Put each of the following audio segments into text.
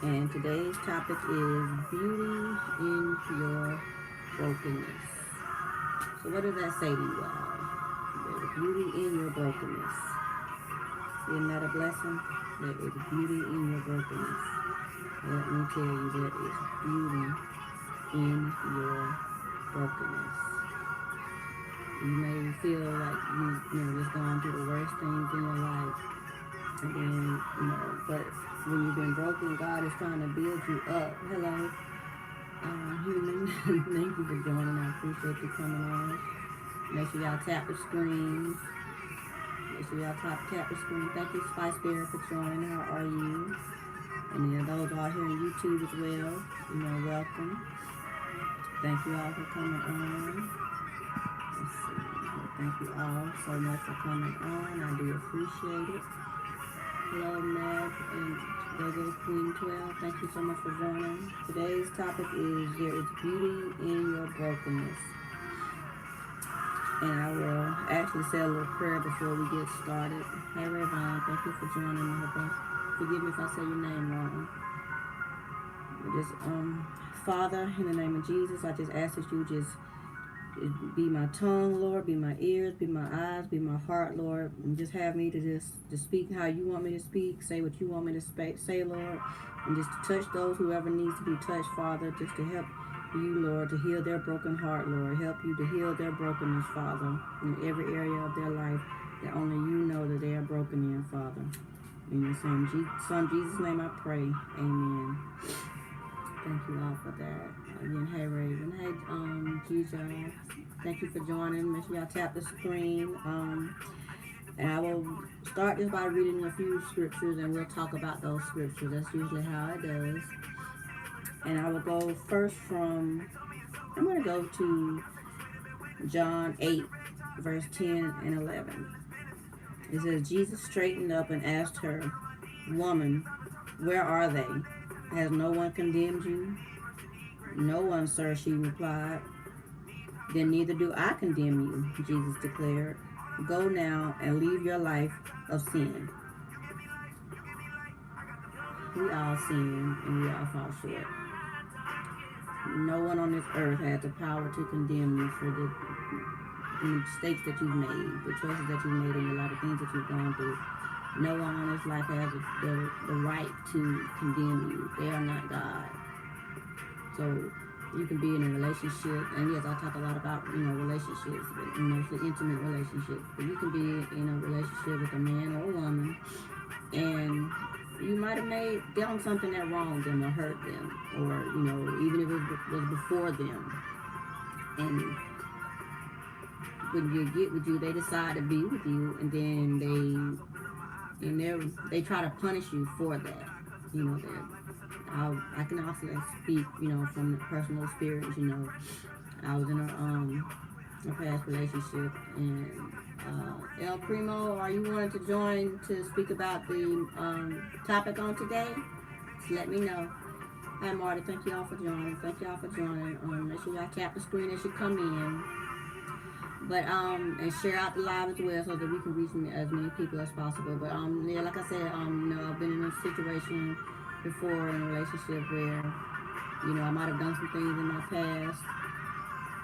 And today's topic is beauty in your brokenness. So what does that say to you all? There's beauty in your brokenness. Isn't that a blessing? There is beauty in your brokenness. Let me tell you, there is beauty in your brokenness. You may feel like just going through the worst things in your life, and then but when you've been broken, God is trying to build you up. Hello, human. Thank you for joining. I appreciate you coming on. Make sure y'all tap the screen. Make sure y'all tap the screen. Thank you, Spice Bear, for joining. How are you? And then those out here on YouTube as well, welcome. Thank you all for coming on. Let's see. Thank you all so much for coming on. I do appreciate it. Hello, Matt and Go Queen 12. Thank you so much for joining. Today's topic is there is beauty in your brokenness. And I will actually say a little prayer before we get started. Hey, Rayvon, thank you for joining. Forgive me if I say your name wrong. Just, Father, in the name of Jesus, I just ask that you just be my tongue, Lord, be my ears, be my eyes, be my heart, Lord, and just have me to speak how you want me to speak, say what you want me to say, Lord, and just to touch those whoever needs to be touched, Father, just to help you, Lord, to heal their broken heart, Lord, help you to heal their brokenness, Father, in every area of their life that only you know that they are broken in, Father. In your son Jesus' name I pray, amen. Thank you all for that. Again, hey Raven, hey Gigi, thank you for joining. Make sure y'all tap the screen. And I will start just by reading a few scriptures, and we'll talk about those scriptures. That's usually how it does. And I will go first I'm going to go to John 8, verse 10 and 11. It says, Jesus straightened up and asked her, "Woman, where are they? Has no one condemned you?" "No one, sir," she replied. "Then neither do I condemn you," Jesus declared. "Go now and leave your life of sin." We all sin and we all fall short. No one on this earth has the power to condemn you for the mistakes that you've made, the choices that you've made in your life, the things that you've gone through. No one on this life has the right to condemn you. They are not God. So you can be in a relationship, and yes, I talk a lot about relationships, but mostly intimate relationships. But you can be in a relationship with a man or a woman, and you might have done something that wronged them or hurt them, or even if it was before them. And when you get with you, they decide to be with you, and then they try to punish you for that. I can also speak, from personal experience. I was in a past relationship, and El Primo, are you wanting to join to speak about the topic on today? Just let me know. Hi, Marty. Thank you all for joining. Make sure y'all tap the screen as you come in. But and share out the live as well so that we can reach as many people as possible. But yeah, like I said, I've been in a situation before in a relationship where I might have done some things in my past,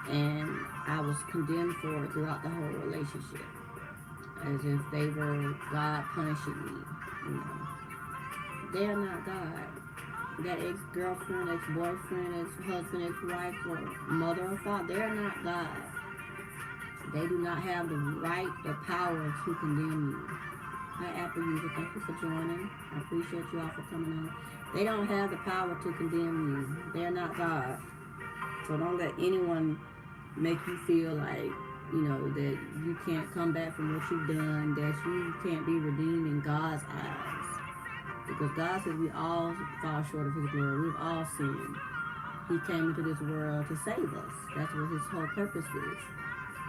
and I was condemned for it throughout the whole relationship, as if they were God punishing me. They are not God. That ex-girlfriend, ex-boyfriend, ex-husband, ex-wife, or mother or father, they are not God. They do not have the right, the power to condemn you. Hi, Apple user, thank you for joining. I appreciate you all for coming on. They don't have the power to condemn you. They're not God. So don't let anyone make you feel like, that you can't come back from what you've done, that you can't be redeemed in God's eyes. Because God says we all fall short of His glory. We've all sinned. He came into this world to save us. That's what His whole purpose is.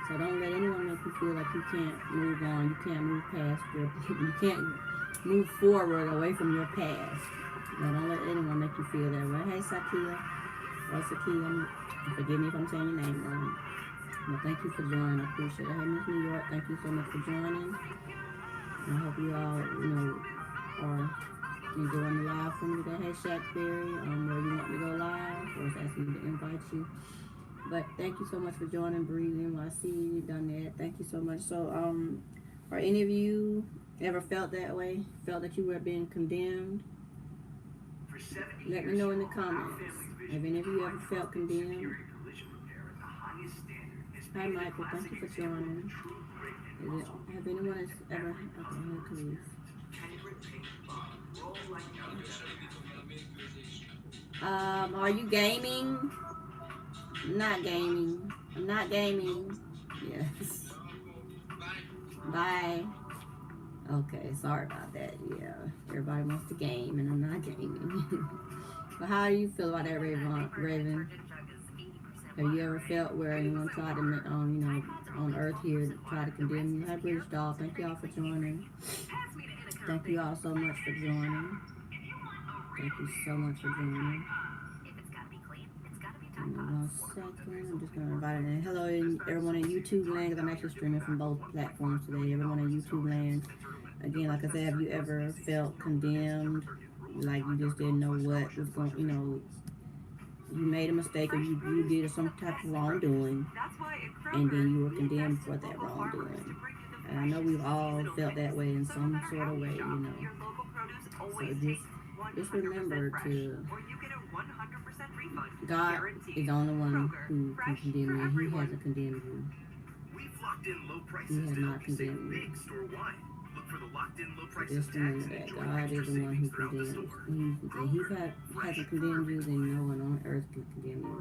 So don't let anyone make you feel like you can't move on, you can't move past you can't move forward away from your past. Don't let anyone make you feel that way. Hey, Sakia. Or Sakia, forgive me if I'm saying your name wrong. Well, thank you for joining. I appreciate it. Hey, Miss New York, thank you so much for joining. I hope you all, are enjoying the live from me today. Hey, said Shackberry, where you want me to go live, or it's asking me to invite you. But thank you so much for joining, breathing. Well, I see you done that. Thank you so much. So, are any of you ever felt that way? Felt that you were being condemned? Let me know in the comments. Have any of you ever felt condemned? Hi, Michael. Thank you for joining. Have anyone else ever? Okay, here, please. Are you gaming? Not gaming. I'm not gaming. Yes. Bye. Okay, sorry about that. Yeah, everybody wants to game, and I'm not gaming. But how do you feel about that, Raven? Have you ever felt where anyone tried to, on Earth here, to try to condemn you? Hi, British Doll. Thank you all for joining. Thank you all so much for joining. Thank you so much for joining. Give me 1 second. I'm just going to invite it in. Hello, everyone in YouTube land, because I'm actually streaming from both platforms today. Everyone in YouTube land. Again, like I said, have you ever felt condemned? Like you just didn't know what was going, you made a mistake or you did some type of wrongdoing, and then you were condemned for that wrongdoing. And I know we've all felt that way in some sort of way, So just remember to, God is the only one who can condemn you. He hasn't condemned you. He has not condemned you. So just remember that God is the one who condemns. He hasn't condemned you, then no one on earth can condemn you.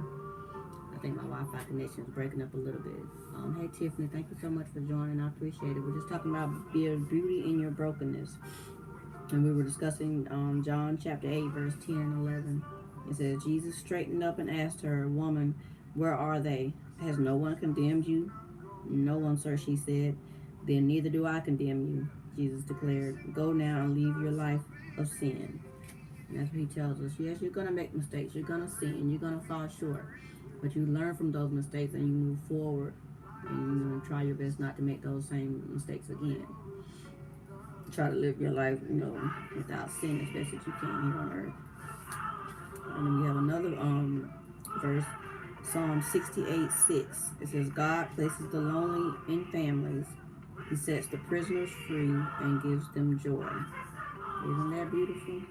I think my Wi-Fi connection is breaking up a little bit. Hey Tiffany, thank you so much for joining. I appreciate it. We're just talking about beauty in your brokenness. And we were discussing John chapter 8, verse 10 and 11. It says, Jesus straightened up and asked her, Woman, where are they? Has no one condemned you? No one, sir, she said. Then neither do I condemn you, Jesus declared. Go now and leave your life of sin. And that's what he tells us. Yes, you're going to make mistakes. You're going to sin. You're going to fall short. But you learn from those mistakes and you move forward. And you try your best not to make those same mistakes again. Try to live your life, without sin as best as you can here on earth. And then we have another verse, Psalm 68:6. It says, God places the lonely in families. He sets the prisoners free and gives them joy. Isn't that beautiful?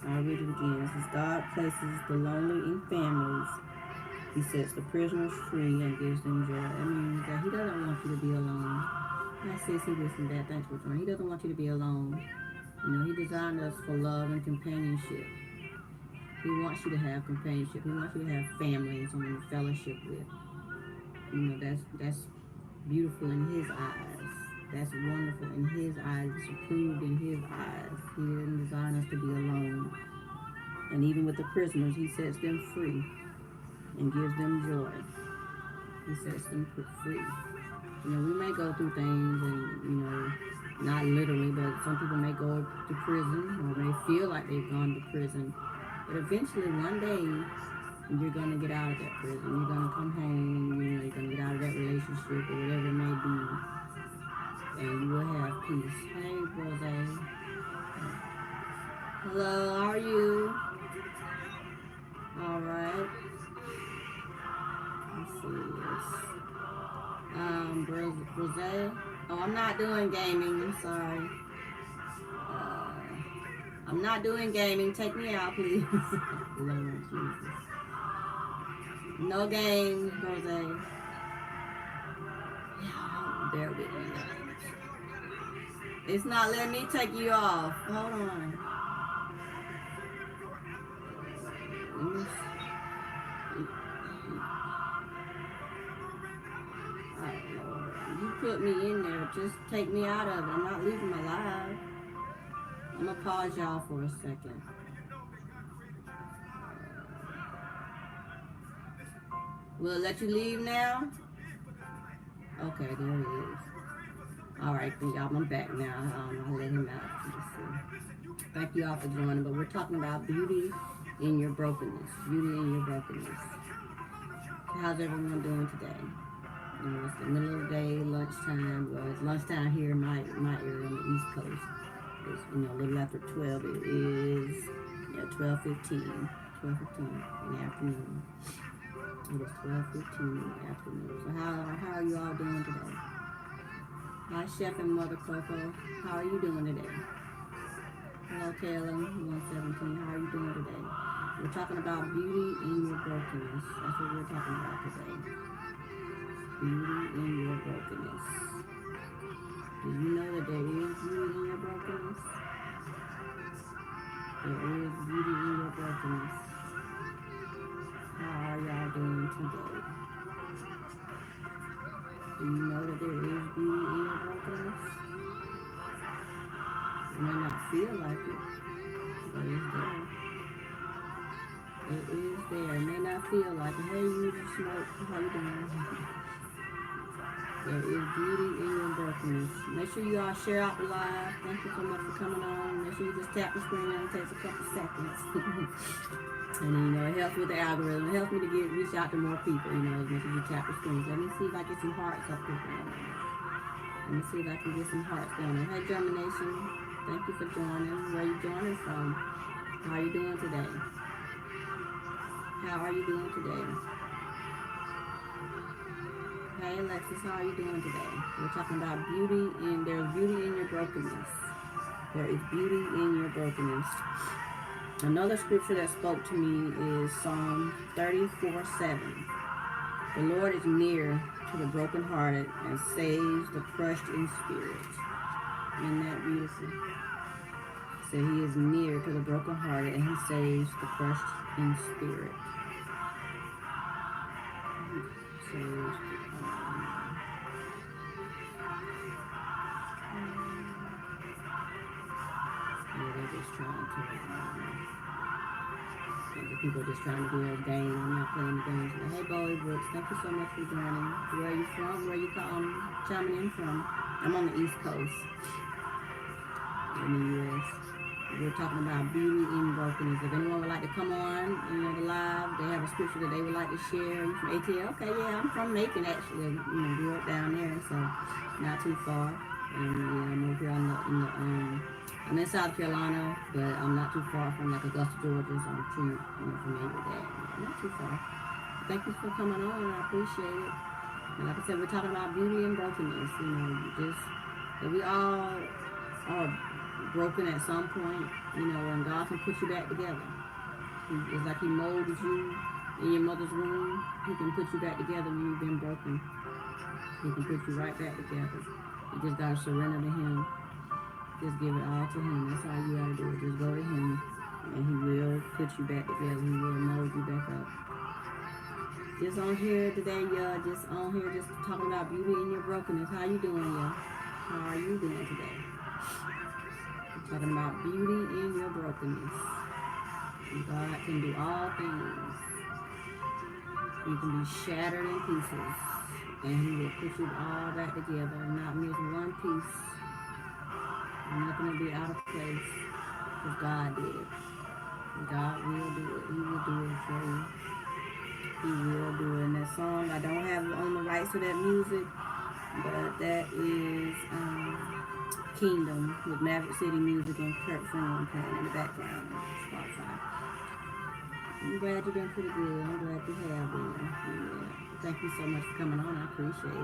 I'll read it again. It says, God places the lonely in families. He sets the prisoners free and gives them joy. That means that he doesn't want you to be alone. I see this and that. Thanks for joining. He doesn't want you to be alone. He designed us for love and companionship. He wants you to have companionship. He wants you to have family, someone to fellowship with. That's beautiful in his eyes. That's wonderful in his eyes. It's approved in his eyes. He didn't design us to be alone. And even with the prisoners, he sets them free and gives them joy. He sets them free. We may go through things and, not literally, but some people may go to prison or may feel like they've gone to prison. But eventually, one day, you're going to get out of that prison. You're going to come home, you're going to get out of that relationship or whatever it may be. And you will have peace. Hey, Rose. Hello, how are you? All right. Let's see this. Rose. Oh, I'm not doing gaming. I'm sorry. I'm not doing gaming. Take me out, please. Lord Jesus. No games, Rose. Bear with me. It's not letting me take you off. Hold on. You put me in there. Just take me out of it. I'm not leaving my live. I'm going to pause y'all for a second. Will it let you leave now? Okay, there it is. Alright, y'all, I'm back now. I'll let him out. Let's see. Thank you all for joining, but we're talking about beauty in your brokenness. Beauty in your brokenness. How's everyone doing today? It's the middle of the day, lunchtime. Well, it's lunchtime here in my area on the East Coast. It's, a little after 12. It is Yeah, 12:15. 12:15 in the afternoon. It is 12:15 in the afternoon. So how are you all doing today? Hi, Chef and Mother Coco. How are you doing today? Hello, Taylor, 117. How are you doing today? We're talking about beauty in your brokenness. That's what we're talking about today. Beauty in your brokenness. Do you know that there is beauty in your brokenness? There is beauty in your brokenness. How are y'all doing today? Do you know that there is beauty in your brokenness? You may not feel like it, but it's there. It is there. It may not feel like it. Hey, you just smoke. How you doing? There is beauty in your brokenness. Make sure you all share out the live. Thank you so much for coming on. Make sure you just tap the screen and it takes a couple seconds. And then, it helps with the algorithm. It helps me to reach out to more people, as much as you tap the screen. Let me see if I get some hearts up here. Let me see if I can get some hearts down there. Hey, Germination. Thank you for joining. Where are you joining from? How are you doing today? How are you doing today? Hey, Alexis, how are you doing today? We're talking about beauty, and there's beauty in your brokenness. There is beauty in your brokenness. Another scripture that spoke to me is Psalm 34:7. The Lord is near to the brokenhearted and saves the crushed in spirit. Isn't that beautiful? So he is near to the brokenhearted and he saves the crushed in spirit. He saves they're just trying to the people just trying to do a game. I'm not playing the games. Hey, Bowie Brooks, thank you so much for joining. Where are you from? Where are you chiming in from? I'm on the East Coast in the U.S. We're talking about beauty in brokenness. If anyone would like to come on, the live, they have a scripture that they would like to share. You from ATL? Okay, yeah, I'm from Macon actually. Grew up down there, so not too far. And I'm over here I'm in South Carolina, but I'm not too far from Augusta, Georgia, so I'm pretty familiar with that. I'm not too far. Thank you for coming on. I appreciate it. And like I said, we're talking about beauty and brokenness. Just that we all are broken at some point, and God can put you back together. It's like he molded you in your mother's womb. He can put you back together when you've been broken. He can put you right back together. You just got to surrender to him. Just give it all to him. That's all you got to do. Just go to him, and he will put you back together. He will mold you back up. Just on here today, y'all. Just on here, just talking about beauty in your brokenness. How you doing, y'all? How are you doing today? Talking about beauty in your brokenness. God can do all things. You can be shattered in pieces, and he will put you all back together and not miss one piece. Nothing will be out of place, because God did it. God will do it. He will do it for you. He will do it. And that song, I don't have on the rights to that music, but that is Kingdom with Maverick City Music and Kurt Franklin playing in the background on Spotify. I'm glad you've been pretty good. I'm glad you have been. Yeah. Thank you so much for coming on. I appreciate it.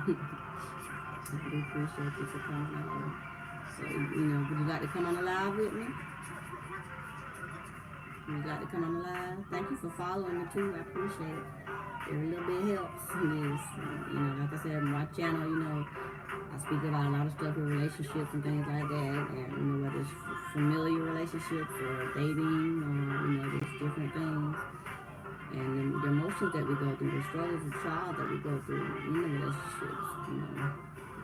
I do appreciate you for coming on. So, would you like to come on the live with me? You got to come on the live. Thank you for following me too. I appreciate it. Every little bit helps. Yes. Like I said, my channel, I speak about a lot of stuff with relationships and things like that, and whether it's familiar relationships or dating or just different things, and the emotions that we go through, the struggles of child that we go through in the relationships,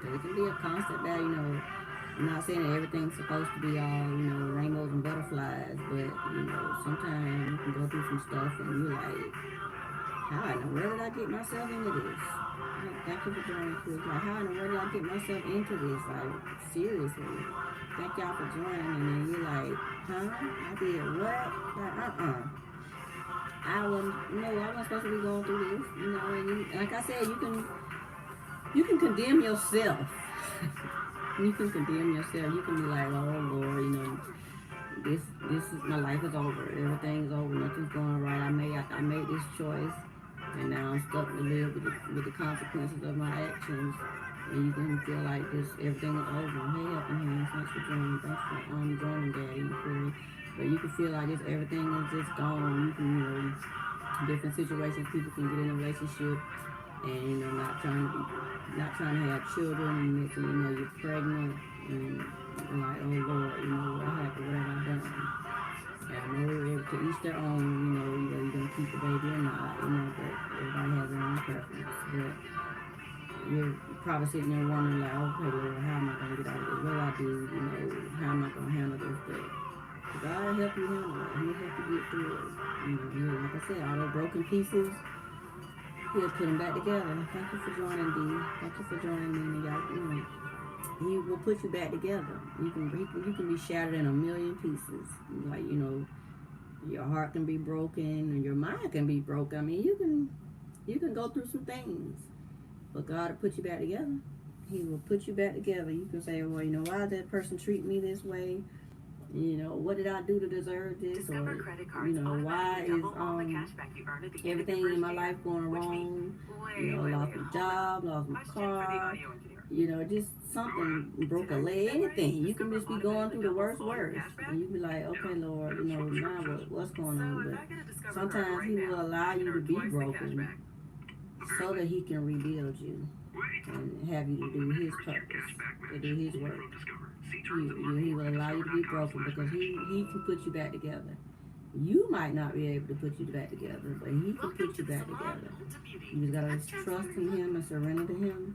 they can be a constant battle. I'm not saying that everything's supposed to be all rainbows and butterflies, but sometimes you can go through some stuff and you're like, how in the world did I get myself into this? Thank you for joining, Chris. Like, how in the world did I get myself into this? Like, seriously. Thank y'all for joining, and then you're like, huh? I did what? Like, I wasn't supposed to be going through this. And like I said, you can condemn yourself. You can condemn yourself. You can be like, oh Lord, this is my life is over. Everything's over. Nothing's going right. I made this choice, and now I'm stuck to live with the consequences of my actions. And you can feel like this everything is over. Hey, helping hands. Thanks for joining. Thanks for joining, Daddy. You feel, but you can feel like this everything is just gone. You can different situations people can get in a relationship and not trying to have children, and next thing you know you're pregnant, and you're like, oh Lord, what happened, what have I done? And I know to each their own, you're gonna keep the baby or not, but everybody has their own preference. But you're probably sitting there wondering like, okay Lord, how am I gonna get out of this? What do I do? How am I gonna handle this? But God will help you handle it. He'll help you get through it. Like I said, all those broken pieces, He'll put them back together. Thank you for joining, Dee. Thank you for joining me. And y'all, He will put you back together. You can be shattered in a million pieces. Like, your heart can be broken and your mind can be broken. I mean, you can go through some things, but God will put you back together. He will put you back together. You can say, well, why did that person treat me this way? What did I do to deserve this? Or, why is everything in my life going wrong? Lost my job, lost my car, just something, broke a leg, anything. You can just be going through the worst. And you be like, okay, Lord, now what's going on? But sometimes He will allow you to be broken so that He can rebuild you and have you to do His purpose, to do His work. He will allow you to be broken because he can put you back together. You might not be able to put you back together, but He can put you back together. You just gotta trust in Him and surrender to Him.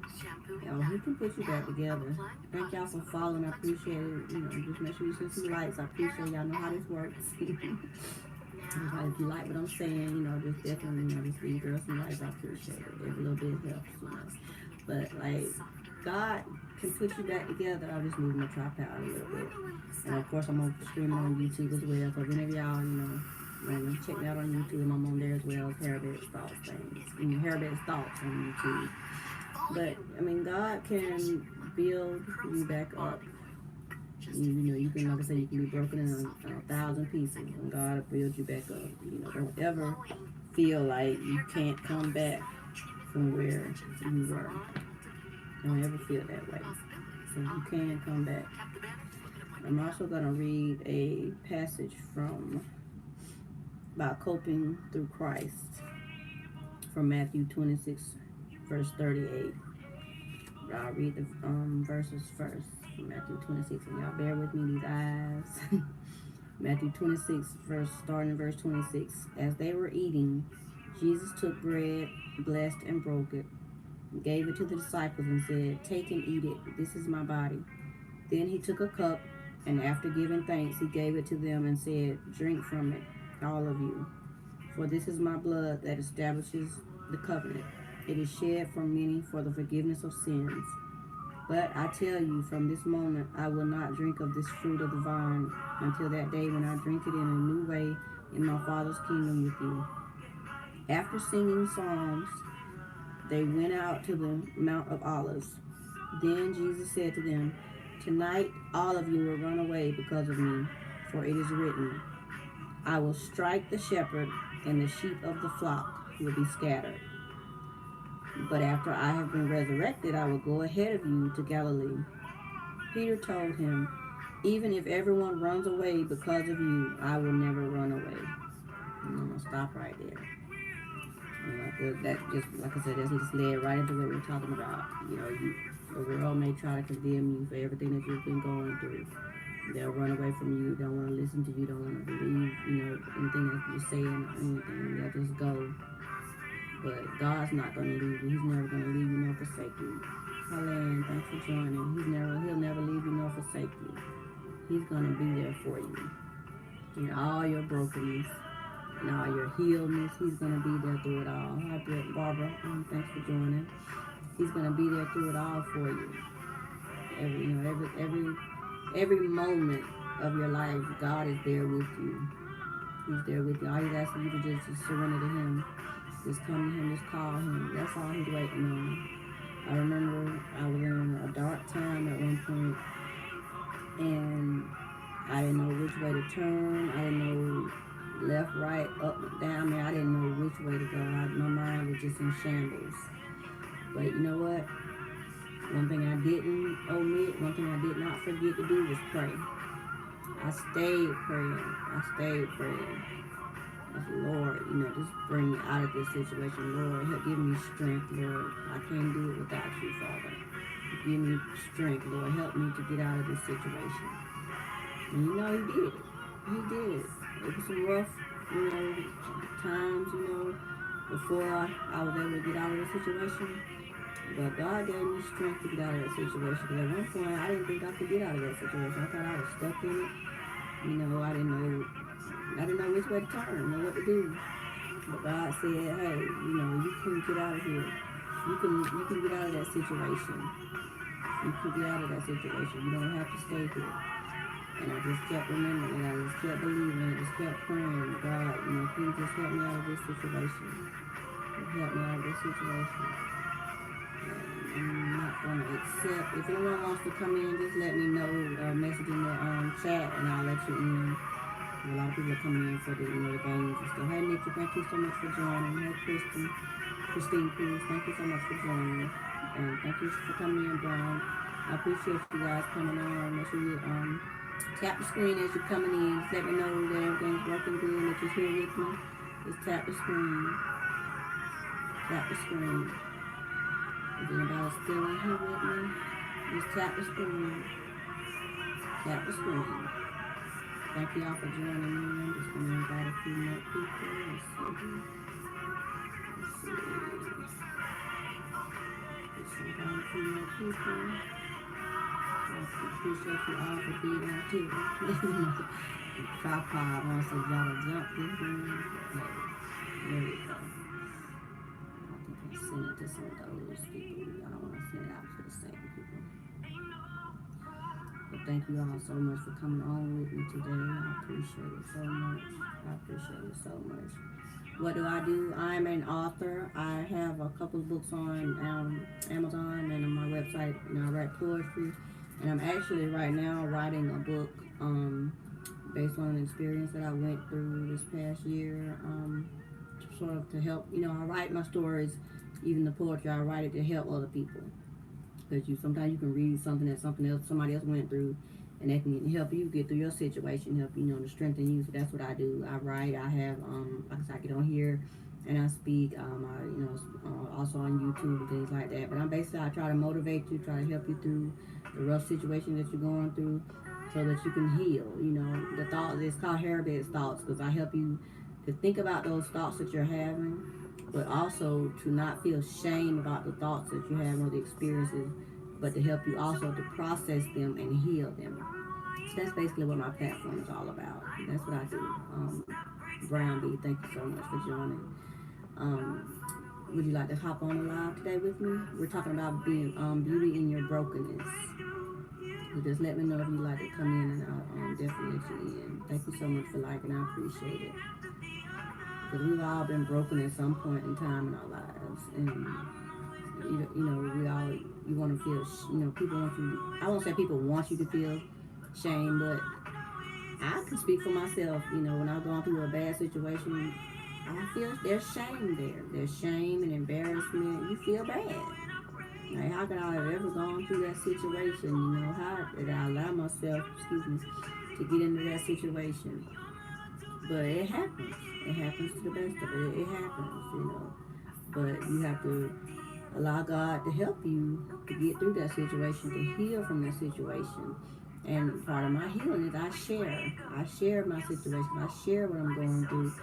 He can put you back together. Thank y'all for following. I appreciate it. Just make sure you send some likes. I appreciate y'all know how this works. If you like what I'm saying, just definitely, just leave girls some likes. I appreciate it. Every little bit helps, But God can put you back together. I'll just move my tripod a little bit. And of course, I'm streaming on YouTube as well. So if any of y'all, want to check me out on YouTube, I'm on there as well as Heribet's Thoughts things. Heribet's Thoughts on YouTube. But, God can build you back up. You can, like I said, you can be broken in a 1,000 pieces, and God will build you back up. Don't ever feel like you can't come back from where you were. Don't ever feel that way. So you can come back. I'm also going to read a passage about coping through Christ from Matthew 26, verse 38. I'll read the verses first. Matthew 26, and y'all bear with me, these eyes. Matthew 26, starting in verse 26. As they were eating, Jesus took bread, blessed and broke it, gave it to the disciples and said, "Take and eat it. This is my body." Then He took a cup, and after giving thanks, He gave it to them and said, "Drink from it, all of you. For this is my blood that establishes the covenant. It is shed for many for the forgiveness of sins. But I tell you, from this moment, I will not drink of this fruit of the vine until that day when I drink it in a new way in my Father's kingdom with you." After singing psalms, they went out to the Mount of Olives. Then Jesus said to them, "Tonight all of you will run away because of me, for it is written, I will strike the shepherd, and the sheep of the flock will be scattered. But after I have been resurrected, I will go ahead of you to Galilee." Peter told him, "Even if everyone runs away because of you, I will never run away." And I'm going to stop right there. That just, like I said, that's just led right into what we're talking about. The world may try to condemn you for everything that you've been going through. They'll run away from you, don't want to listen to you, don't want to believe, anything that you're saying or anything. They'll just go. But God's not going to leave you. He's never going to leave you nor forsake you. Helen, thanks for joining. He'll never leave you nor forsake you. He's going to be there for you. In all your brokenness and all your healedness, He's going to be there through it all. Hi, Barbara. Thanks for joining. He's going to be there through it all for you. Every moment of your life, God is there with you. He's there with you. All He's asking you to do is just surrender to Him. Just come to Him, just call Him. That's all He's waiting on. I remember I was in a dark time at one point, and I didn't know which way to turn. I didn't know left, right, up, down there. I didn't know which way to go. My mind was just in shambles. But you know what? One thing I didn't omit, one thing I did not forget to do was pray. I stayed praying. I stayed praying. I said, Lord, just bring me out of this situation. Lord, help give me strength, Lord. I can't do it without you, Father. Give me strength, Lord. Help me to get out of this situation. And he did it. He did. It was some rough, times, before I was able to get out of the situation. But God gave me strength to get out of that situation. Because at one point, I didn't think I could get out of that situation. I thought I was stuck in it. I didn't know which way to turn, know what to do. But God said, hey, you can get out of here. You can get out of that situation. You can get out of that situation. You don't have to stay here. And I just kept remembering, and I just kept believing, and I just kept praying, God, please just help me out of this situation. Help me out of this situation. I'm not going to accept. If anyone wants to come in, just let me know or message in the chat, and I'll let you in. A lot of people are coming in for the the games and stuff. Hey Nikki, thank you so much for joining. Hey Christine Cruz, thank you so much for joining. And thank you for coming in, Brown. I appreciate you guys coming on. Make sure you tap the screen as you're coming in. Just let me know that everything's working good, that you're here with me. Just tap the screen. Tap the screen. Is anybody still in here with me? Just tap the screen. Tap the screen. Thank you all for joining me. I'm just going to invite a few more people. Let's see. Just invite a few more people. I appreciate you all for being out too. Tripod wants to y'all to jump in here. There we go. I think I sent it to some of those people. I don't want to send it out to the same people. But thank you all so much for coming on with me today. I appreciate it so much. I appreciate it so much. What do? I'm an author. I have a couple of books on Amazon and on my website. I write poetry. And I'm actually right now writing a book based on an experience that I went through this past year, sort of to help. I write my stories, even the poetry, I write it to help other people. Because sometimes you can read something that somebody else went through, and that can help you get through your situation, help you, to strengthen you. So that's what I do. I write. I have, like I said, I get on here and I speak. Also on YouTube and things like that. But I try to motivate you, try to help you through the rough situation that you're going through, so that you can heal. The thoughts. It's called Heribet's thoughts, because I help you to think about those thoughts that you're having, but also to not feel shame about the thoughts that you have or the experiences, but to help you also to process them and heal them. So that's basically what my platform is all about. That's what I do. Brown B, thank you so much for joining. Would you like to hop on the live today with me? We're talking about being beauty in your brokenness. So just let me know if you'd like to come in, and I'll definitely let you in. Thank you so much for liking. I appreciate it. Because we've all been broken at some point in time in our lives, and you want to feel, people want you. I won't say people want you to feel shame, but I can speak for myself. When I've gone through a bad situation, I feel there's shame there. There's shame and embarrassment. You feel bad. Like, how could I have ever gone through that situation? How did I allow myself, to get into that situation? But it happens. It happens to the best of it. It happens, But you have to allow God to help you to get through that situation, to heal from that situation. And part of my healing is I share my situation. I share what I'm going through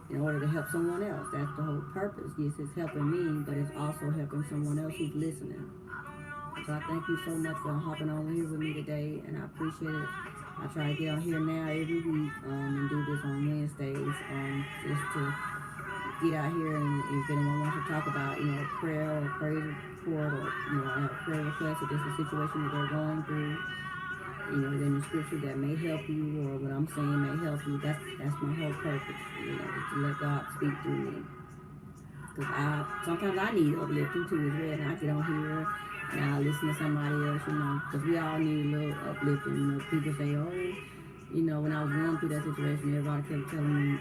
in order to help someone else. That's the whole purpose. Yes, it's helping me, but it's also helping someone else who's listening. So I thank you so much for hopping on here with me today, and I appreciate it. I try to get on here now every week and do this on Wednesdays, just to get out here, and if anyone wants to talk about, prayer or praise report, or a prayer request, or just a situation that they're going through, in the scripture that may help you, or what I'm saying may help you. That's my whole purpose, to let God speak through me. Because sometimes I need uplifting too as well, and I get on here and I listen to somebody else, because we all need a little uplifting. People say, oh, you know, when I was going through that situation, everybody kept telling me,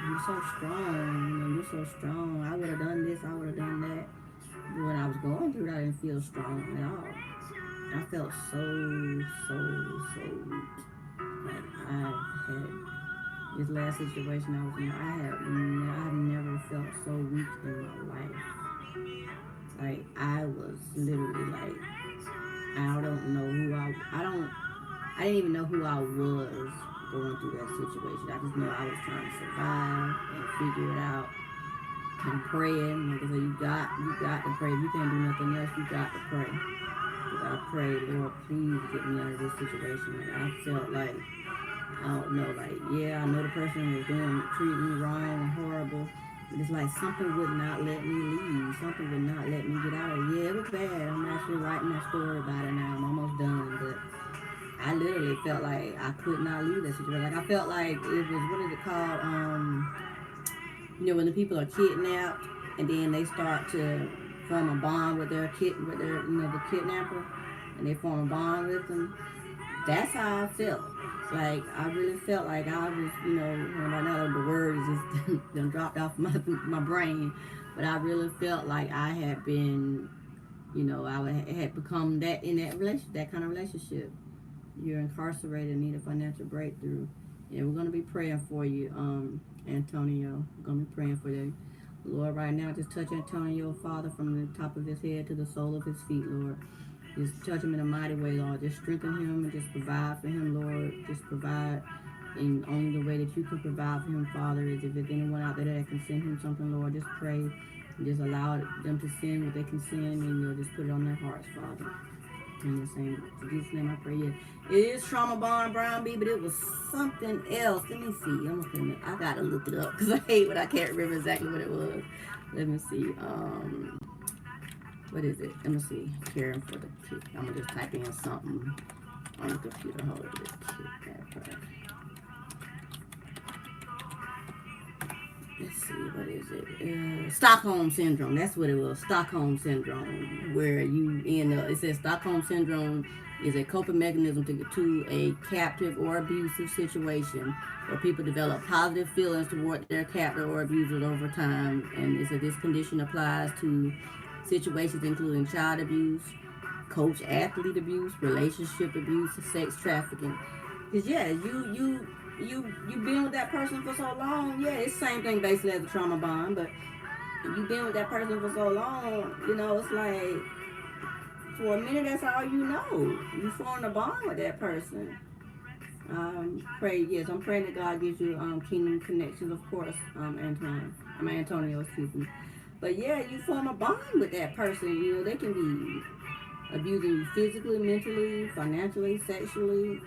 "You're so strong. You know, you're so strong. I would have done this. I would have done that." But when I was going through it, I didn't feel strong at all. I felt so weak. Like I had this last situation I was in. I've never felt so weak in my life. Like I was literally like, I don't know who I didn't even know who I was going through that situation. I just know I was trying to survive and figure it out and praying. Like I said, you got to pray. If you can't do nothing else, you got to pray. Because I prayed, Lord, please get me out of this situation. And I felt like, I don't know, like, yeah, I know the person was treating me wrong and horrible. But it's like something would not let me leave. Something would not let me get out of it. Yeah, it was bad. I'm actually writing my story about it now. I'm almost done. But I literally felt like I could not leave that situation. Like I felt like it was, what is it called? You know, when the people are kidnapped and then they start to form a bond with the kidnapper, and they form a bond with them. That's how I felt. Like I really felt like I was, you know, right now the words just done dropped off my brain, but I really felt like I had been, you know, had become that in that kind of relationship. You're incarcerated, need a financial breakthrough. And we're going to be praying for you, Antonio. We're going to be praying for you. Lord, right now, just touch Antonio, Father, from the top of his head to the sole of his feet, Lord. Just touch him in a mighty way, Lord. Just strengthen him and just provide for him, Lord. Just provide in only the way that you can provide for him, Father. Is if there's anyone out there that can send him something, Lord, just pray. And just allow them to send what they can send, and you'll just put it on their hearts, Father. In the same, in Jesus' name I pray. Yeah. It is Trauma Bond Brown B, but it was something else. Let me see. I gotta look it up because I hate when I can't remember exactly what it was. Let me see. What is it? Let me see. Caring for the kid. I'm gonna just type in something on the computer. Hold it. Let's see, what is it? Stockholm Syndrome. That's what it was. Stockholm Syndrome. Where you end up, it says Stockholm Syndrome is a coping mechanism to a captive or abusive situation where people develop positive feelings toward their captor or abusers over time. And it said this condition applies to situations including child abuse, coach athlete abuse, relationship abuse, sex trafficking. Cause yeah, you've been with that person for so long. Yeah, it's the same thing basically as a trauma bond, but you've been with that person for so long. You know, it's like for a minute that's all you know. You formed a bond with that person. I'm praying that God gives you kingdom connections, of course, Antonio, excuse me. But yeah, you form a bond with that person. You know, they can be abusing you physically, mentally, financially, sexually.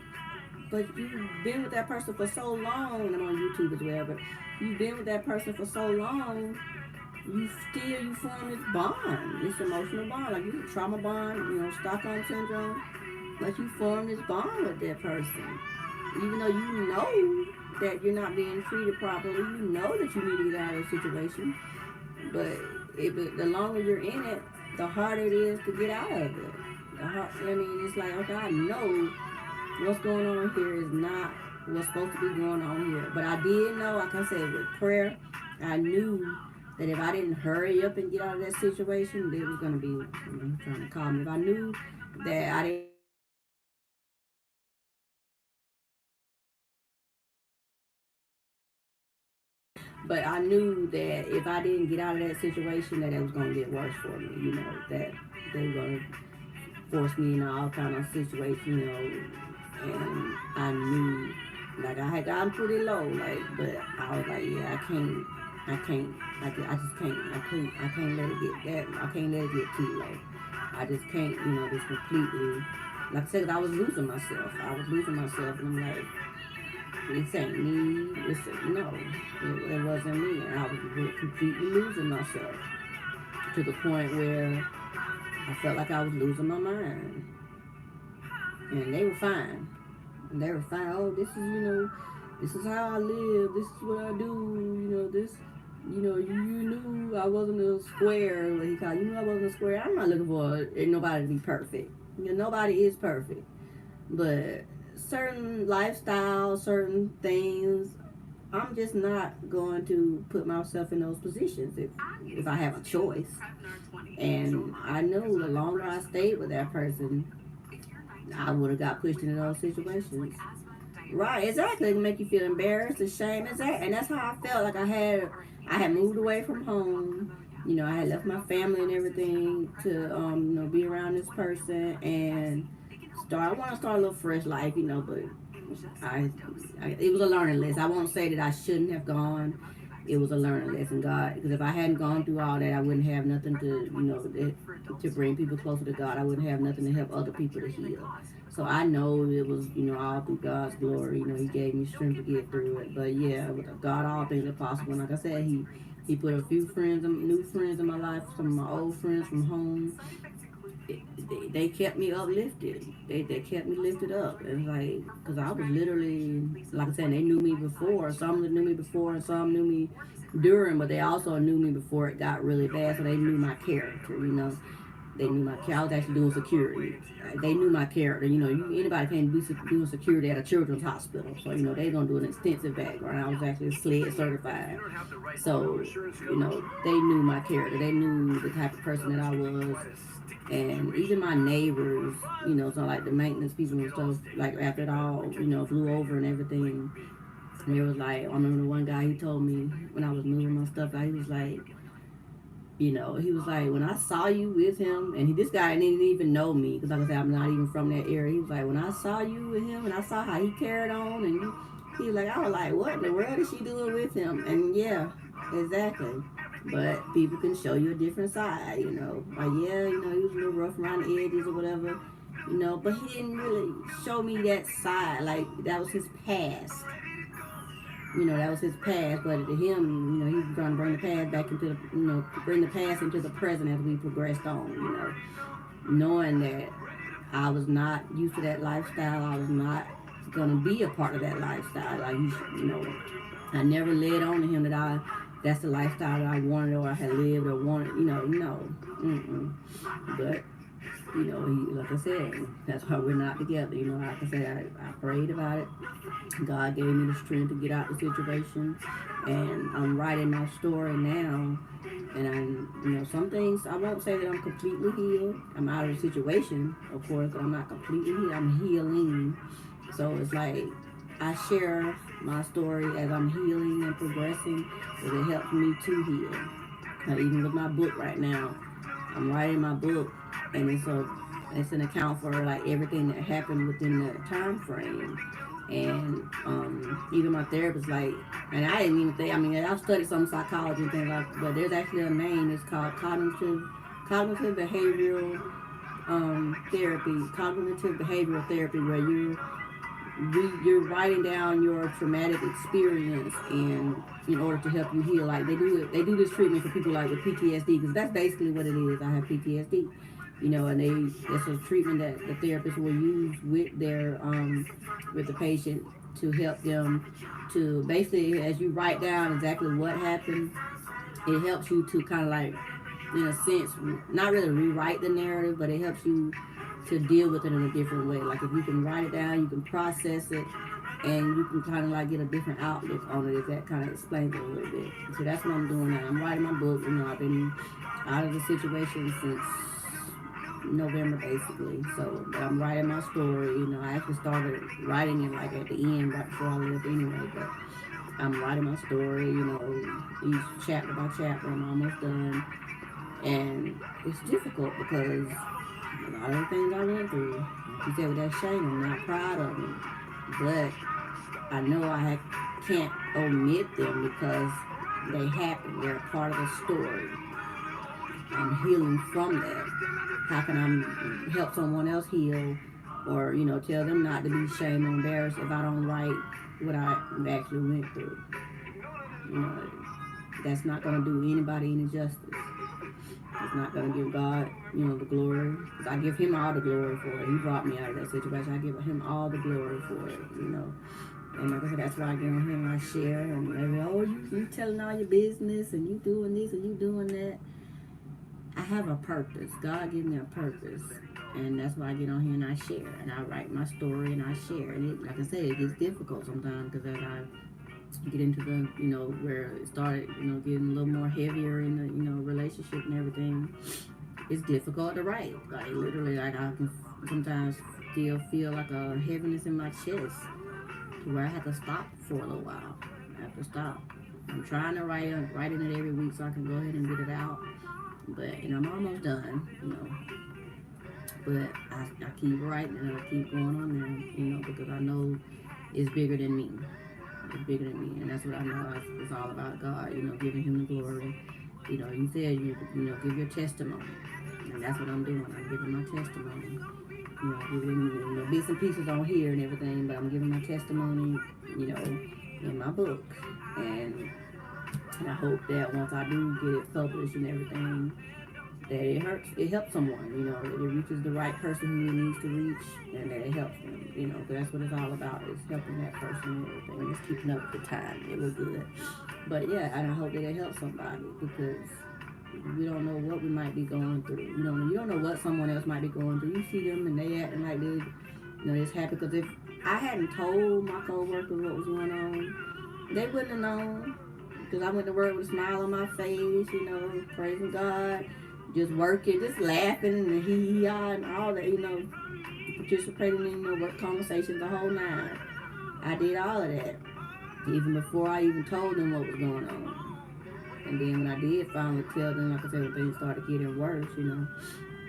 But you've been with that person for so long, and I'm on YouTube as well, but you've been with that person for so long, you form this bond, this emotional bond, like you trauma bond, you know, Stockholm syndrome, like you form this bond with that person. Even though you know that you're not being treated properly, you know that you need to get out of the situation, but the longer you're in it, the harder it is to get out of it. It's like, okay, I know what's going on here is not what's supposed to be going on here. But I did know, like I said, with prayer, I knew that if I didn't hurry up and get out of that situation, it was going to be, trying to call me. If I knew that I didn't hurry up and get out of that situation, that it was going to be but I knew that if I didn't get out of that situation, that it was going to get worse for me. You know, that they were going to force me into all kind of situations, you know, and I knew, like, I had gotten pretty low, like, but I was like, yeah, I can't let it get that, I can't let it get too low. I just can't, you know, just completely, like I said, I was losing myself, and I'm like, this ain't me. No, it wasn't me. And I was completely losing myself to the point where I felt like I was losing my mind. And they were fine. And they were fine. Oh, this is, you know, this is how I live. This is what I do. You know, this, you know, you knew I wasn't a square, what he called. You knew I wasn't a square. I'm not looking for nobody to be perfect. You know, nobody is perfect. But certain lifestyles, certain things, I'm just not going to put myself in those positions if I have a choice. And I know the longer I stayed with that person, I would have got pushed into those situations. Right, exactly. To make you feel embarrassed, ashamed, exactly. And that's how I felt. Like I had moved away from home. You know, I had left my family and everything to, be around this person and start. I want to start a little fresh life, but I, it was a learning lesson. I won't say that I shouldn't have gone. It was a learning lesson, God. Because if I hadn't gone through all that, I wouldn't have nothing to, to bring people closer to God. I wouldn't have nothing to help other people to heal. So I know it was, all through God's glory. He gave me strength to get through it. But yeah, with God, all things are possible. And like I said, He put a few friends, new friends in my life, some of my old friends from home. They kept me uplifted. They kept me lifted up. And like, because I was literally, like I said, they knew me before. Some knew me before and some knew me during, but they also knew me before it got really bad. So they knew my character. They knew my character. I was actually doing security. They knew my character. Anybody can't be doing security at a children's hospital. So, they're going to do an extensive background. I was actually SLED certified. So, they knew my character. They knew the type of person that I was. And even my neighbors, so like the maintenance people and stuff, like after it all, blew over and everything, and it was like, I remember the one guy, he told me when I was moving my stuff out, he was like, when I saw you with him, and this guy didn't even know me, because like I said, I'm not even from that area. He was like, when I saw you with him, and I saw how he carried on, and he was like, I was like, what in the world is she doing with him? And yeah, exactly. But people can show you a different side, Like, yeah, he was a little rough around the edges or whatever, but he didn't really show me that side. Like, that was his past. That was his past, but to him, he was trying to bring the past back into the, bring the past into the present as we progressed on, knowing that I was not used to that lifestyle. I was not going to be a part of that lifestyle. Like, I never led on to him that's the lifestyle that I wanted or I had lived or wanted, no. Mm-mm. But, like I said, that's why we're not together. Like I said, I prayed about it. God gave me the strength to get out the situation. And I'm writing my story now. And some things, I won't say that I'm completely healed. I'm out of the situation, of course, but I'm not completely healed. I'm healing. So it's like, I share my story as I'm healing and progressing, because it helps me to heal. Even with my book right now, I'm writing my book, and it's an account for like everything that happened within the time frame. And even my therapist, like, and I didn't even think, I've studied some psychology and things like, but there's actually a name. It's called cognitive behavioral cognitive behavioral therapy, where you're writing down your traumatic experience, and in order to help you heal. Like, they do this treatment for people like with PTSD, because that's basically what it is. I have PTSD, and it's a treatment that the therapist will use with their with the patient to help them to basically, as you write down exactly what happened, it helps you to kind of like, in a sense, not really rewrite the narrative, but it helps you to deal with it in a different way. Like, if you can write it down, you can process it, and you can kind of like get a different outlook on it, if that kind of explains it a little bit. So that's what I'm doing now. I'm writing my book. I've been out of the situation since November, basically. So, but I'm writing my story. I actually started writing it like at the end, right before I left anyway. But I'm writing my story, each chapter by chapter. I'm almost done. And it's difficult because a lot of the things I went through, like you said, with that shame, I'm not proud of them. But I know I can't omit them because they happen. They're a part of the story. I'm healing from that. How can I help someone else heal, or tell them not to be ashamed or embarrassed if I don't write what I actually went through? That's not going to do anybody any justice. It's not going to give God, the glory. Because I give him all the glory for it. He brought me out of that situation. I give him all the glory for it, And like I said, that's why I get on him and I share. And maybe, you telling all your business, and you doing this and you doing that. I have a purpose. God gave me a purpose. And that's why I get on here and I share. And I write my story and I share. And it, like I said, it gets difficult sometimes because as I get into the, where it started, getting a little more heavier in the, relationship and everything, it's difficult to write. Like literally, like I can sometimes still feel like a heaviness in my chest to where I have to stop for a little while. I have to stop. I'm trying to writing it every week so I can go ahead and get it out. But I'm almost done. But I keep writing and I keep going on there. Because I know it's bigger than me. It's bigger than me, and that's what I know. It's all about God. Giving Him the glory. You said give your testimony, and that's what I'm doing. I'm giving my testimony. Giving bits and pieces on here and everything, but I'm giving my testimony. In my book, and I hope that once I do get it published and everything, that it helps someone, that it reaches the right person who it needs to reach, and that it helps them, because that's what it's all about, is helping that person and everything, just keeping up with the time. It was good. But yeah, and I hope that it helps somebody, because we don't know what we might be going through. You don't know what someone else might be going through. You see them and they acting like it's happy, because if I hadn't told my co-workers what was going on, they wouldn't have known, because I went to work with a smile on my face, praising God, just working, just laughing and hee-hee-ah and all that, participating in work conversations, the whole nine. I did all of that, even before I even told them what was going on. And then when I did finally tell them, like I said, when things started getting worse,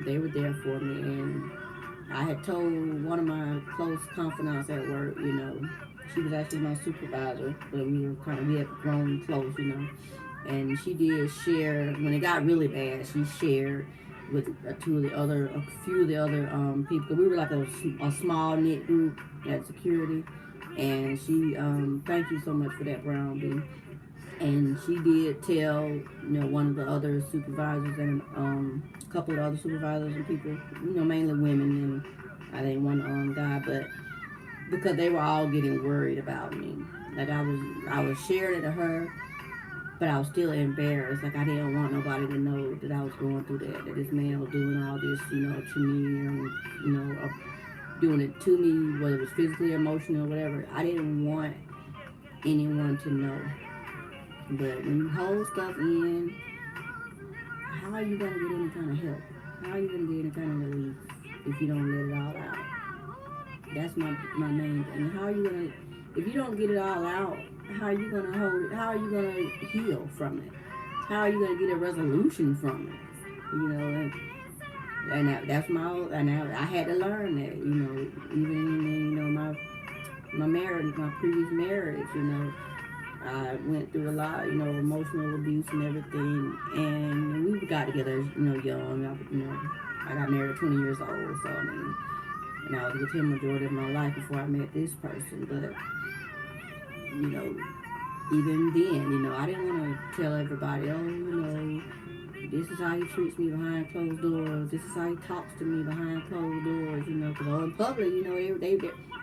they were there for me. And I had told one of my close confidants at work, she was actually my supervisor, but we had grown close, and she did share, when it got really bad, she shared with a few of the other people, because we were like a small knit group at security, and she, thank you so much for that, Brown B. And she did tell, one of the other supervisors and a couple of other supervisors and people, mainly women, and I think one guy, but because they were all getting worried about me. Like I was sharing it to her, but I was still embarrassed. Like I didn't want nobody to know that I was going through that this man was doing all this, to me, and doing it to me, whether it was physically, emotional, whatever. I didn't want anyone to know. But when you hold stuff in, how are you gonna get any kind of help? How are you gonna get any kind of relief if you don't let it all out? That's my main thing. How are you gonna, if you don't get it all out, how are you gonna hold it? How are you gonna heal from it? How are you gonna get a resolution from it? And that's and I had to learn that, even in, my marriage, my previous marriage, I went through a lot, emotional abuse and everything, and we got together, young. I got married at 20 years old, so and I was with him majority of my life before I met this person, but, even then, I didn't want to tell everybody, this is how he treats me behind closed doors, this is how he talks to me behind closed doors, because in public,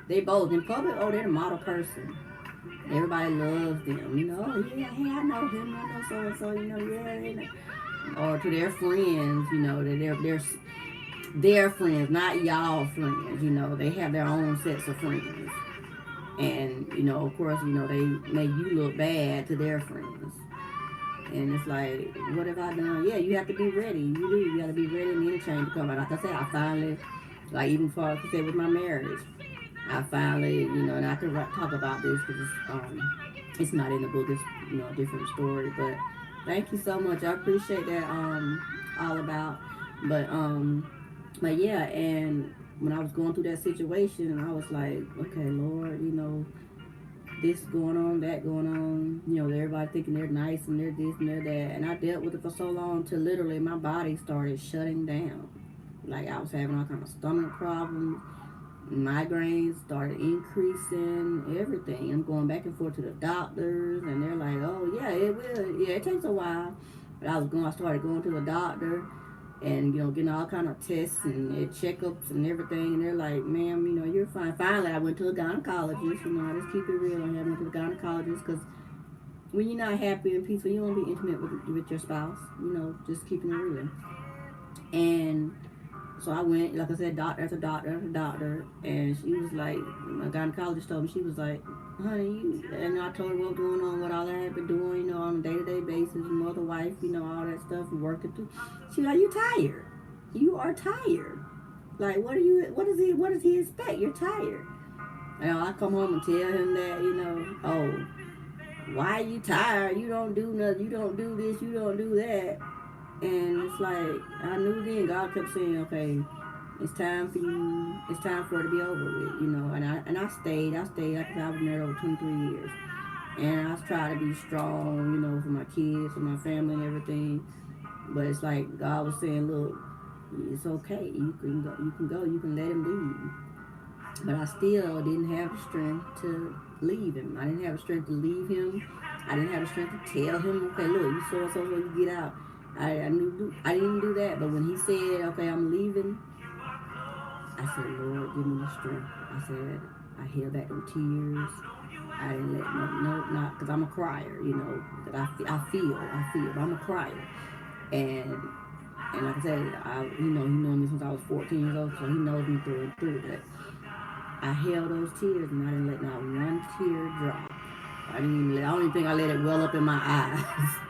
they both, in public, they're the model person. Everybody loves them, hey, I know him, I know so-and-so, or to their friends, that they're their friends, not y'all friends, they have their own sets of friends. And, of course, they make you look bad to their friends. And it's like, what have I done? Yeah, you have to be ready. You got to be ready and any change to come. And like I said, I finally, like even for, like I said, with my marriage, I finally, and I can talk about this because it's not in the book. It's, a different story. But thank you so much. I appreciate that all about. But yeah, and when I was going through that situation, I was like, okay, Lord, this going on, that going on. Everybody thinking they're nice and they're this and they're that. And I dealt with it for so long till literally my body started shutting down. Like I was having all kinds of stomach problems. Migraines started increasing, everything. I'm going back and forth to the doctors, and they're like, oh, yeah, it will. Yeah, it takes a while. But I started going to the doctor and, getting all kind of tests and checkups and everything. And they're like, ma'am, you're fine. Finally, I went to a gynecologist. I just keep it real. I went to the gynecologist because when you're not happy and peaceful, you want to be intimate with your spouse. Just keeping it real. And So I went, like I said, doctor after doctor after doctor, and she was like, my gynecologist told me, she was like, honey, and I told her what was going on, what all I had been doing, on a day-to-day basis, mother, wife, all that stuff, working through. She was like, you tired. You are tired. Like, what does he expect? You're tired. I come home and tell him that, oh, why are you tired? You don't do nothing. You don't do this. You don't do that. And it's like, I knew then God kept saying, okay, it's time for you, it's time for it to be over with, and I stayed, like I said, I was married over 23 years. And I tried to be strong, for my kids and my family and everything. But it's like God was saying, look, it's okay. You can go, you can let him leave. But I still didn't have the strength to leave him. I didn't have the strength to leave him. I didn't have the strength to tell him, okay, look, you so you get out. I didn't do that. But when he said, okay, I'm leaving, I said, Lord, give me the strength. I said, I held back them tears. I didn't let not because I'm a crier, because I feel, but I'm a crier. And like I said, he known me since I was 14 years old, so he knows me through and through. But I held those tears and I didn't let not one tear drop. I don't even think I let it well up in my eyes.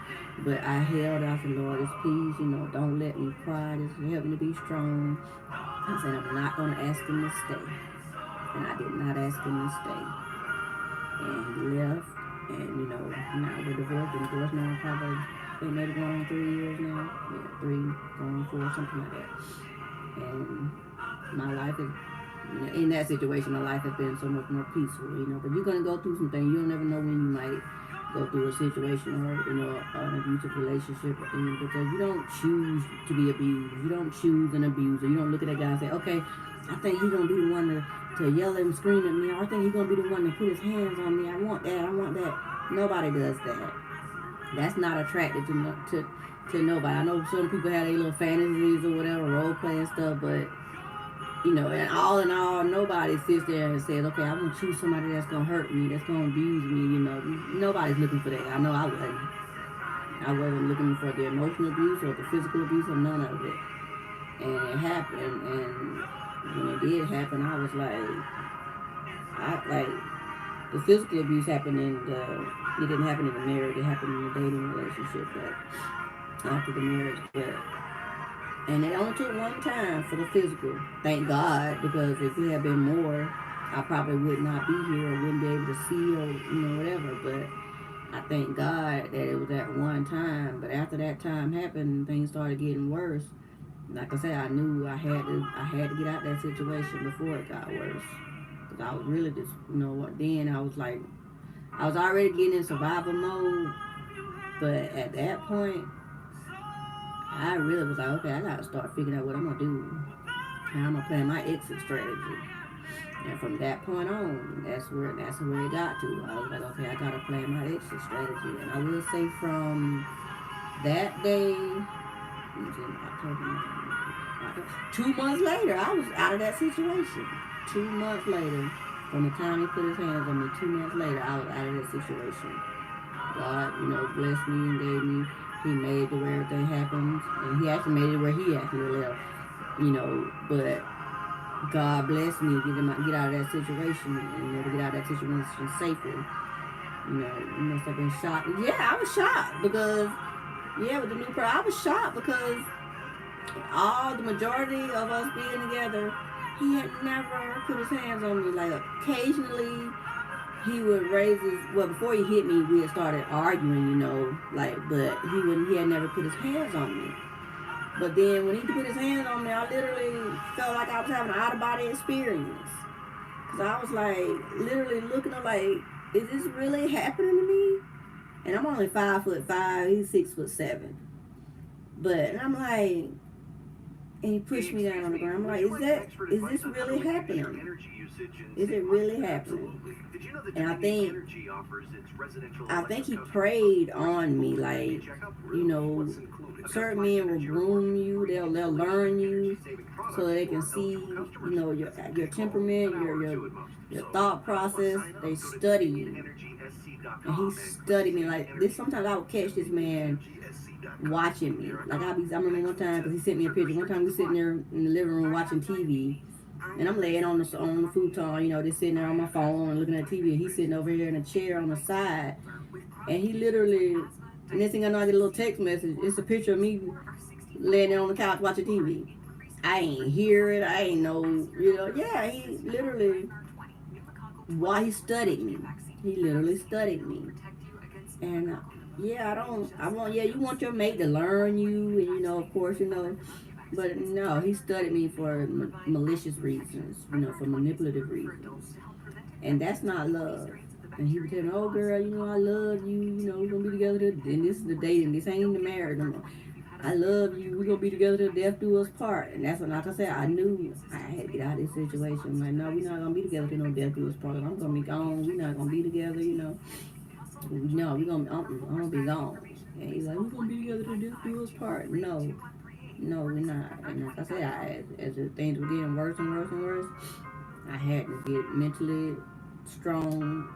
But I held out to Lord, just please, don't let me cry. Just help me to be strong. I said, I'm not going to ask him to stay. And I did not ask him to stay. And he left. And, now we're divorced now probably, they maybe going on 3 years now. Yeah, 3, going on 4, something like that. And my life is, in that situation, my life has been so much more peaceful, But you're going to go through some things. You don't never know when you might go through a situation or, an abusive relationship or things, because you don't choose to be abused. You don't choose an abuser. You don't look at that guy and say, okay, I think he's going to be the one to yell and scream at me, or I think he's going to be the one to put his hands on me. I want that. Nobody does that. That's not attractive to nobody. I know some people have their little fantasies or whatever, role play and stuff, but and all in all, nobody sits there and says, okay, I'm going to choose somebody that's going to hurt me, that's going to abuse me, Nobody's looking for that. I know I wasn't. I wasn't looking for the emotional abuse or the physical abuse or none of it. And it happened, and when it did happen, I was like, the physical abuse happened it didn't happen in the marriage, it happened in the dating relationship, but after the marriage, and it only took one time for the physical. Thank God, because if it had been more, I probably would not be here or wouldn't be able to see or, whatever. But I thank God that it was that one time. But after that time happened, things started getting worse. Like I said, I knew I had to get out of that situation before it got worse. Because I was really just, then I was like, I was already getting in survival mode. But at that point, I really was like, okay, I gotta start figuring out what I'm gonna do. How I'm gonna play my exit strategy. And from that point on, that's where it got to. I was like, okay, I gotta play my exit strategy. And I will say from that day, October, 2 months later, I was out of that situation. 2 months later, from the time he put his hands on me, 2 months later, I was out of that situation. God, blessed me and gave me. He made it where everything happens, and he actually made it where he actually left, but God blessed me to get out of that situation and to get out of that situation safely. You must have been shocked. Yeah, I was shocked because, with the new person, I was shocked because the majority of us being together, he had never put his hands on me. Like, occasionally, he would raise before he hit me, we had started arguing, but he had never put his hands on me. But then when he put his hands on me, I literally felt like I was having an out-of-body experience. Because I was like, literally looking up like, is this really happening to me? And I'm only 5'5", he's 6'7". And I'm like, and he pushed me down on the ground. I'm like, is this really happening? Is it really happening? And I think he prayed on me, like, certain men will groom you, they'll learn you, so they can see, your temperament, your thought process. They study you, and he studied me like this. Sometimes I would catch this man watching me. Like I remember one time because he sent me a picture. One time we sitting there in the living room watching TV, and I'm laying on the futon, just sitting there on my phone and looking at TV. And he's sitting over here in a chair on the side, and he literally. And next thing I know, I get a little text message. It's a picture of me laying there on the couch watching TV. I ain't hear it. I ain't know. Yeah. He literally. Why he studied me. He literally studied me. And yeah, you want your mate to learn you, and of course, but no, he studied me for malicious reasons, for manipulative reasons, and that's not love. And he would tell me, "Oh, girl, I love you. We're gonna be together. And this is the dating. This ain't the marriage no more. I love you. We're gonna be together till death do us part." And that's when, like I said, I knew I had to get out of this situation. I'm like, no, we're not gonna be together till no death do us part. I'm gonna be gone. We're not gonna be together. No, I'm gonna be gone. And he's like, we're gonna be together till death do us part. No, we're not. And like I said, as the things were getting worse and worse and worse, I had to get mentally strong,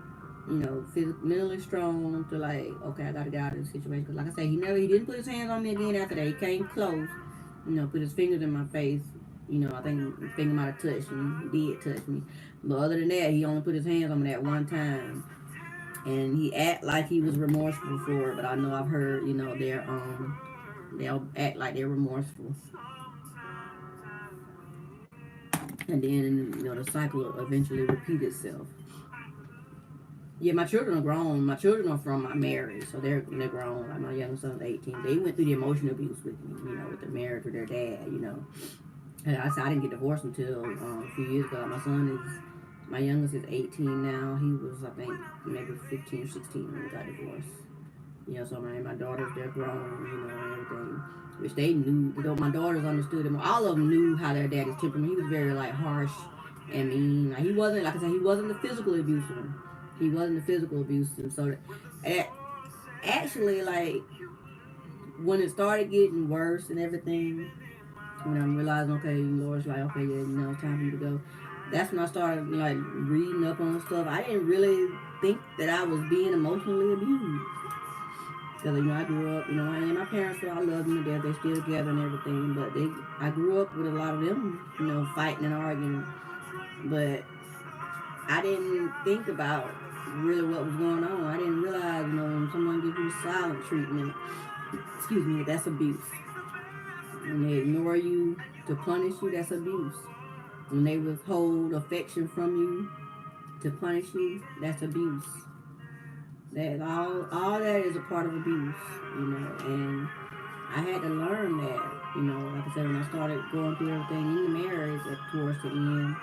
mentally strong to like, okay, I gotta get out of this situation. Cause like I said, he didn't put his hands on me again after that. He came close, put his fingers in my face. I think his finger might have touched me. He did touch me. But other than that, he only put his hands on me that one time. And he act like he was remorseful for it, but I know I've heard, they'll act like they're remorseful. And then, the cycle will eventually repeat itself. Yeah, my children are grown. My children are from my marriage, so they're grown. Like my youngest son's 18. They went through the emotional abuse with me, with the marriage with their dad. And I said I didn't get divorced until a few years ago. My youngest is 18 now. He was, I think, maybe 15 or 16 when we got divorced. So my daughters, they're grown, and everything. Which they knew, my daughters understood him. All of them knew how their daddy's temperament. He was very, like, harsh and mean. Like, he wasn't, like I said, he wasn't the physical abuser. He wasn't the physical abuser. So, actually, like, when it started getting worse and everything, when I realized, okay, Laura's like, okay, yeah, it's time for you to go. That's when I started, like, reading up on stuff. I didn't really think that I was being emotionally abused. Because, I grew up, and my parents, I love them to death. They're still together and everything. But I grew up with a lot of them, fighting and arguing. But I didn't think about really what was going on. I didn't realize, when someone gives you silent treatment, excuse me, that's abuse. When they ignore you to punish you, that's abuse. When they withhold affection from you to punish you, that's abuse. That all that is a part of abuse, and I had to learn that, like I said, when I started going through everything in the marriage towards the end,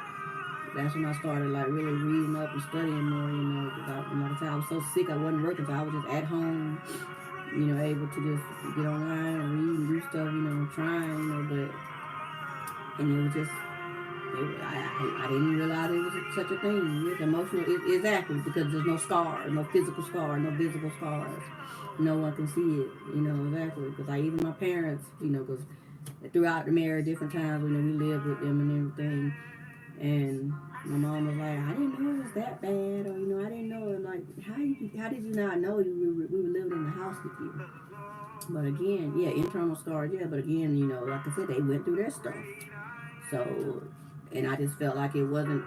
that's when I started like really reading up and studying more, because like I said, I was so sick I wasn't working, so I was just at home, able to just get online and read and do stuff, trying, and it was just I didn't realize it was such a thing. It's emotional. Exactly, because there's no scars, no physical scars, no visible scars. No one can see it, exactly. Because even my parents, because throughout the marriage, different times, we lived with them and everything. And my mom was like, I didn't know it was that bad, or, I didn't know. And like, how did you not know we were living in the house with you? But again, yeah, internal scars, yeah. But again, like I said, they went through their stuff. So, and I just felt like it wasn't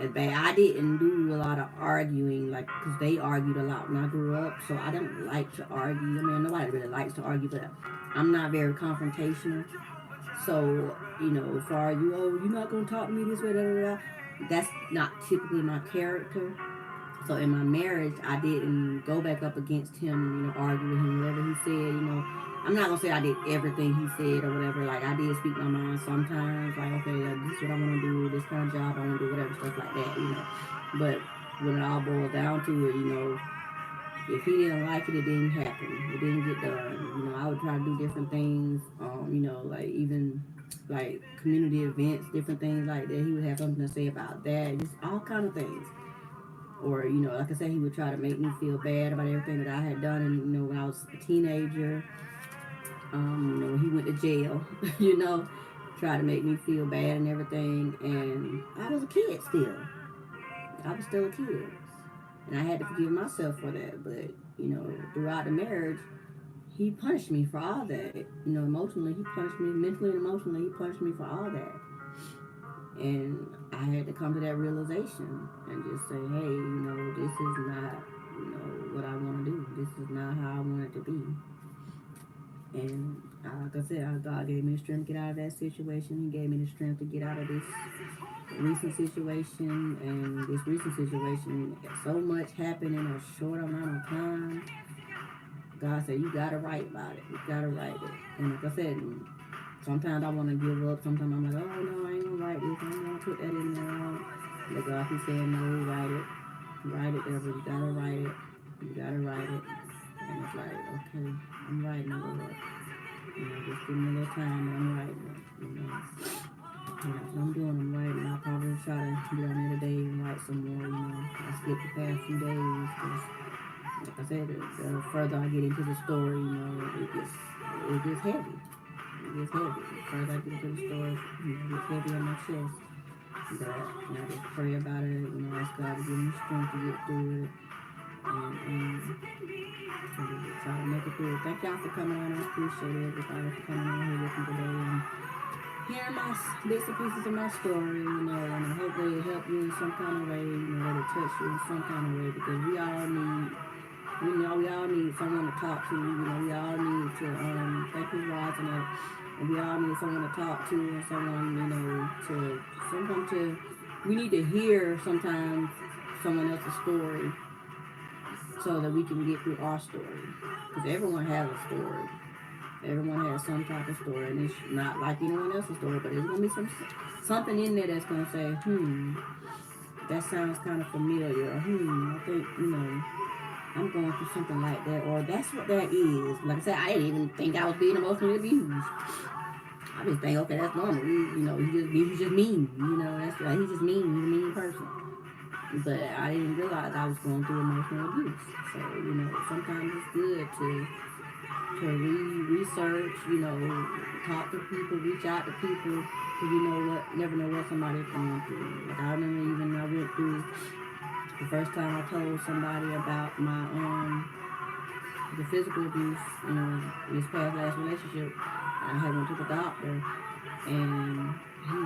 as bad. I didn't do a lot of arguing, like, because they argued a lot when I grew up. So I don't like to argue. I mean, nobody really likes to argue, but I'm not very confrontational. So, as far as you're not going to talk to me this way, that's not typically my character. So in my marriage, I didn't go back up against him, argue with him, whatever he said, I'm not gonna say I did everything he said or whatever. Like I did speak my mind sometimes. Like okay, this is what I want to do. This kind of job I want to do. Whatever stuff like that. But when it all boils down to it, if he didn't like it, it didn't happen. It didn't get done. I would try to do different things. Like even like community events, different things like that. He would have something to say about that. Just all kind of things. Or like I said, he would try to make me feel bad about everything that I had done. And when I was a teenager. When he went to jail, tried to make me feel bad and everything. And I was a kid still. I was still a kid. And I had to forgive myself for that. But, throughout the marriage, he punished me for all that. Emotionally, he punished me. Mentally and emotionally, he punished me for all that. And I had to come to that realization and just say, hey, this is not, what I want to do. This is not how I want it to be. And like I said, God gave me the strength to get out of that situation. He gave me the strength to get out of this recent situation. And this recent situation, so much happened in a short amount of time. God said, you got to write about it. You got to write it. And like I said, sometimes I want to give up. Sometimes I'm like, oh no, I ain't gonna write this. I ain't gonna put that in there. But God keeps saying, no, write it. Write it, Deborah. You gotta write it. You gotta write it. And it's like, okay, I'm writing it, Lord. Just give me a little time and I'm writing it. That's what I'm doing. I'm writing. I'll probably try to get on there today and write some more. I skip the past few days because, like I said, the further I get into the story, it gets heavy. It gets heavy. The further I get into the story, it gets heavy on my chest. But I just pray about it. Ask God to give me strength to get through it. And try to make it through. Thank y'all for coming on. I appreciate everybody for coming on here with me today and hearing my bits and pieces of my story, and I hope they help you in some kind of way, that it touch you in some kind of way, because we all need someone to talk to, we all need to, thank you for watching it, and we all need someone to talk to, and we need to hear sometimes someone else's story so that we can get through our story, because everyone has a story. Everyone has some type of story, and it's not like anyone else's story, but there's going to be something in there that's going to say, that sounds kind of familiar, or I think, I'm going through something like that, or that's what that is. Like I said, I didn't even think I was being emotionally abused. I just think, okay, that's normal. He's just mean. That's like, he's just mean. He's a mean person. But I didn't realize I was going through emotional abuse. So, sometimes it's good to research, talk to people, reach out to people, because never know what somebody's going through. Like I remember even I went through the first time I told somebody about my the physical abuse, this past last relationship. I had went to the doctor, and he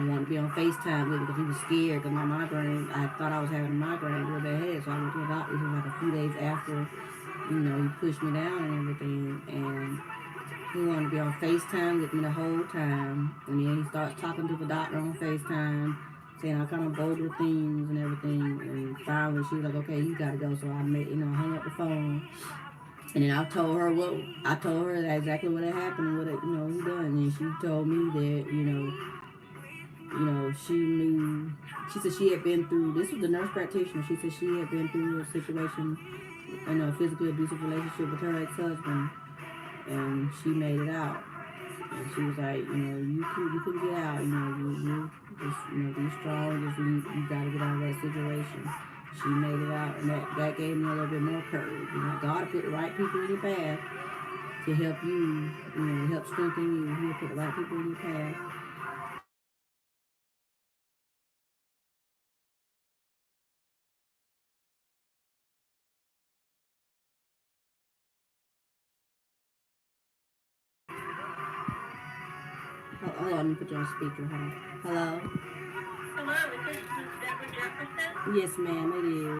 wanted to be on FaceTime with me because he was scared because my migraine, I thought I was having a migraine real bad, so I went to the doctor. It was like a few days after, he pushed me down and everything, and he wanted to be on FaceTime with me the whole time, and then he starts talking to the doctor on FaceTime, saying all kind of vulgar things and everything, and finally she was like, okay, you gotta go, so I hung up the phone. And then I told her exactly what had happened and what he done. And she told me that, she knew, she said she had been through, this was the nurse practitioner, she said she had been through a situation in a physically abusive relationship with her ex-husband, and she made it out. And she was like, you can get out, you just, be strong, you gotta get out of that situation. She made it out, and that gave me a little bit more courage. God put the right people in your path to help you, to help strengthen you. He'll put the right people in your path. Hold on, let me put you on speaker. Hold on. Hello? Hello, is this Deborah Jefferson? Yes, ma'am, it is.